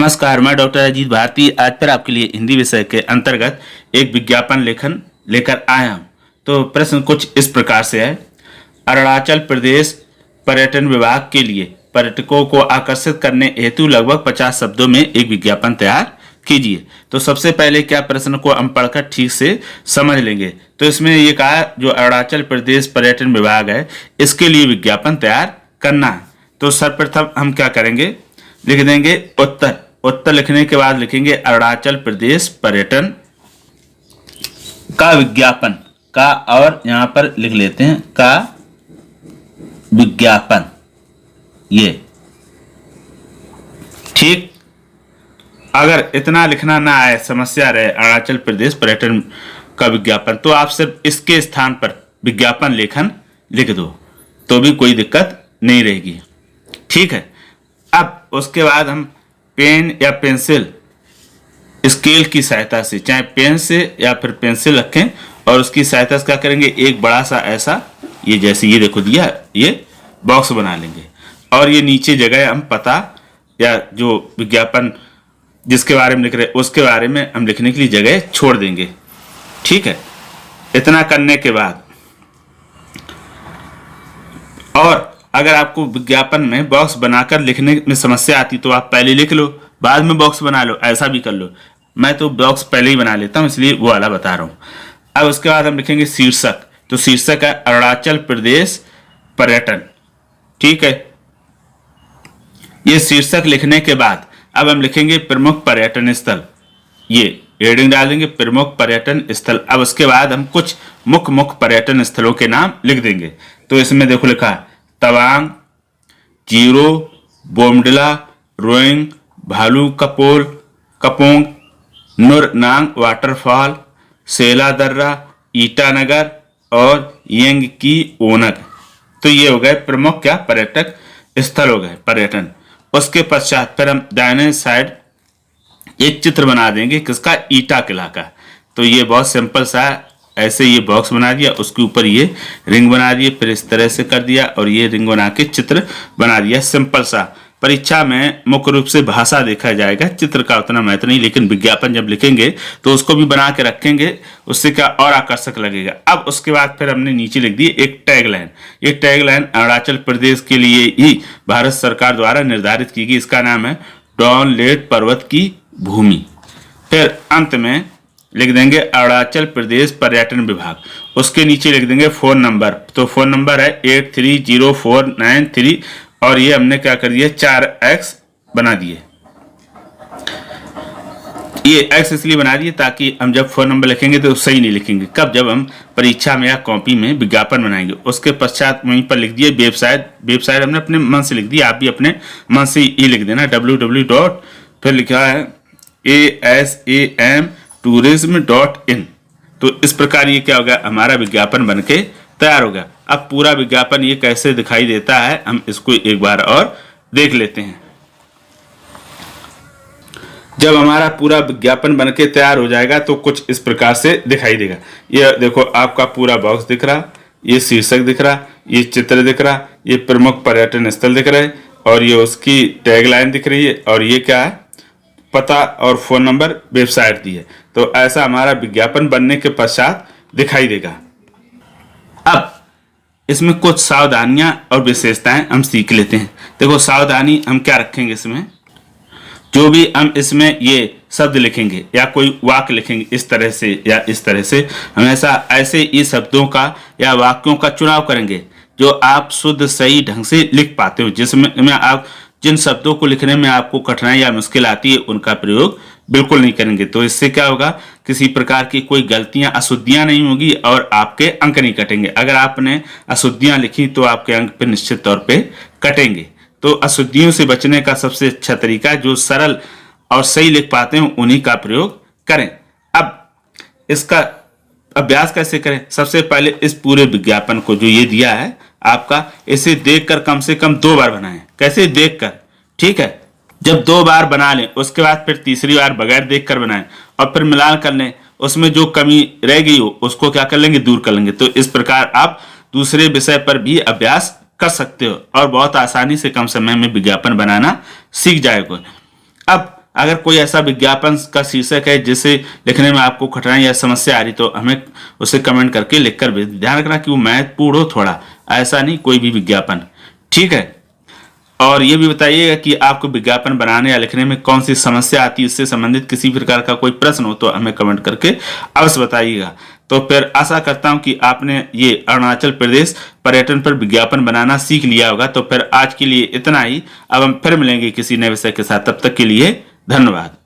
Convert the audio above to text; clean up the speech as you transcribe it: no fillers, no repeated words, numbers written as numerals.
नमस्कार, मैं डॉक्टर अजीत भारती आज फिर आपके लिए हिंदी विषय के अंतर्गत एक विज्ञापन लेखन लेकर आया हूँ। तो प्रश्न कुछ इस प्रकार से है। अरुणाचल प्रदेश पर्यटन विभाग के लिए पर्यटकों को आकर्षित करने हेतु लगभग 50 शब्दों में एक विज्ञापन तैयार कीजिए। तो सबसे पहले क्या प्रश्न को हम पढ़कर ठीक से समझ लेंगे। तो इसमें ये कहा जो अरुणाचल प्रदेश पर्यटन विभाग है इसके लिए विज्ञापन तैयार करना है। तो सर्वप्रथम हम क्या करेंगे, लिख देंगे उत्तर लिखने के बाद लिखेंगे अरुणाचल प्रदेश पर्यटन का विज्ञापन का, और यहां पर लिख लेते हैं का विज्ञापन, ये ठीक। अगर इतना लिखना ना आए, समस्या रहे अरुणाचल प्रदेश पर्यटन का विज्ञापन, तो आप सिर्फ इसके स्थान पर विज्ञापन लेखन लिख दो तो भी कोई दिक्कत नहीं रहेगी, ठीक है। अब उसके बाद हम पेन या पेंसिल स्केल की सहायता से, चाहे पेन से या फिर पेंसिल रखें, और उसकी सहायता से क्या करेंगे, एक बड़ा सा ऐसा ये जैसे ये देखो दिया, ये बॉक्स बना लेंगे। और ये नीचे जगह हम पता या जो विज्ञापन जिसके बारे में लिख रहे उसके बारे में हम लिखने के लिए जगह छोड़ देंगे, ठीक है। इतना करने के बाद, और अगर आपको विज्ञापन में बॉक्स बनाकर लिखने में समस्या आती तो आप पहले लिख लो, बाद में बॉक्स बना लो, ऐसा भी कर लो। मैं तो बॉक्स पहले ही बना लेता हूं, इसलिए वो वाला बता रहा हूं। अब उसके बाद हम लिखेंगे शीर्षक। तो शीर्षक है अरुणाचल प्रदेश पर्यटन, ठीक है। ये शीर्षक लिखने के बाद अब हम लिखेंगे प्रमुख पर्यटन स्थल, ये हेडिंग डाल देंगे प्रमुख पर्यटन स्थल। अब उसके बाद हम कुछ मुख्य पर्यटन स्थलों के नाम लिख देंगे। तो इसमें देखो लिखा है तवांग, जीरो, बोमडिला, रोइंग, भालू कपोल, कपोंग, नुरनांग वाटरफॉल, सेला दर्रा, ईटानगर और यंगकी ओनग। तो ये हो गए प्रमुख क्या पर्यटक स्थल हो गए पर्यटन। उसके पश्चात फिर हम दाहिने साइड एक चित्र बना देंगे किसका, ईटा किला का। तो ये बहुत सिंपल सा, ऐसे ये बॉक्स बना दिया, उसके ऊपर ये रिंग बना दिए, फिर इस तरह से कर दिया और ये रिंग बना के चित्र बना दिया, सिंपल सा। परीक्षा में मुख्य रूप से भाषा देखा जाएगा, चित्र का उतना महत्व नहीं, लेकिन विज्ञापन जब लिखेंगे तो उसको भी बना के रखेंगे, उससे क्या और आकर्षक लगेगा। अब उसके बाद फिर हमने नीचे लिख दी एक टैगलाइन। ये टैगलाइन अरुणाचल प्रदेश के लिए ही भारत सरकार द्वारा निर्धारित की गई, इसका नाम है डॉन लेट पर्वत की भूमि। फिर अंत में लिख देंगे अरुणाचल प्रदेश पर्यटन विभाग, उसके नीचे लिख देंगे फोन नंबर। तो फोन नंबर है 830493, और ये हमने क्या कर दिया 4x बना दिए। ये x इसलिए बना दिए ताकि हम जब फोन नंबर लिखेंगे तो सही नहीं लिखेंगे, कब, जब हम परीक्षा में या कॉपी में विज्ञापन बनाएंगे। उसके पश्चात वहीं पर लिख दिए वेबसाइट हमने अपने मन से लिख दी, आप भी अपने मन से ये लिख देना www. फिर लिखा है ASAM tourism.in। तो इस प्रकार ये क्या होगा, हमारा विज्ञापन बनके तैयार होगा। अब पूरा विज्ञापन ये कैसे दिखाई देता है हम इसको एक बार और देख लेते हैं। जब हमारा पूरा विज्ञापन बनके तैयार हो जाएगा तो कुछ इस प्रकार से दिखाई देगा। ये देखो आपका पूरा बॉक्स दिख रहा, ये शीर्षक दिख रहा, ये चित्र दिख रहा, ये प्रमुख पर्यटन स्थल दिख रहे, और ये उसकी टैगलाइन दिख रही है, और ये क्या है पता और फोन नंबर, वेबसाइट दी है। तो ऐसा हमारा विज्ञापन बनने के पश्चात दिखाई देगा। अब इसमें कुछ सावधानियां और विशेषताएं हम सीख लेते हैं। देखो सावधानी हम क्या रखेंगे, इसमें जो भी हम इसमें ये शब्द लिखेंगे या कोई वाक्य लिखेंगे इस तरह से या इस तरह से, हमेशा ऐसे ही शब्दों का या वाक्यों का चुनाव करेंगे जो आप शुद्ध सही ढंग से लिख पाते हो। जिसमें आप जिन शब्दों को लिखने में आपको कठिनाई या मुश्किल आती है उनका प्रयोग बिल्कुल नहीं करेंगे। तो इससे क्या होगा, किसी प्रकार की कोई गलतियां अशुद्धियां नहीं होगी और आपके अंक नहीं कटेंगे। अगर आपने अशुद्धियां लिखी तो आपके अंक पे निश्चित तौर पे कटेंगे। तो अशुद्धियों से बचने का सबसे अच्छा तरीका, जो सरल और सही लिख पाते हैं उन्हीं का प्रयोग करें। अब इसका अभ्यास कैसे करें, सबसे पहले इस पूरे विज्ञापन को जो ये दिया है आपका, इसे देखकर कम से कम 2 बार बनाएं। कैसे, देखकर, ठीक है। जब 2 बार बना लें उसके बाद फिर तीसरी बार बगैर देखकर बनाएं और फिर मिलान कर लें, उसमें जो कमी रह गई हो उसको क्या कर लेंगे, दूर कर लेंगे। तो इस प्रकार आप दूसरे विषय पर भी अभ्यास कर सकते हो और बहुत आसानी से कम समय में विज्ञापन बनाना सीख जाएगा। अब अगर कोई ऐसा विज्ञापन का शीर्षक है जिसे लिखने में आपको कठिनाई या समस्या आ रही तो हमें उसे कमेंट करके लिखकर भेज। ध्यान रखना कि वो महत्वपूर्ण हो थोड़ा, ऐसा नहीं कोई भी विज्ञापन, ठीक है। और ये भी बताइएगा कि आपको विज्ञापन बनाने या लिखने में कौन सी समस्या आती है, इससे संबंधित किसी प्रकार का कोई प्रश्न हो तो हमें कमेंट करके अवश्य बताइएगा। तो फिर आशा करता हूं कि आपने ये अरुणाचल प्रदेश पर्यटन पर विज्ञापन बनाना सीख लिया होगा। तो फिर आज के लिए इतना ही। अब हम फिर मिलेंगे किसी नए विषय के साथ, तब तक के लिए धन्यवाद।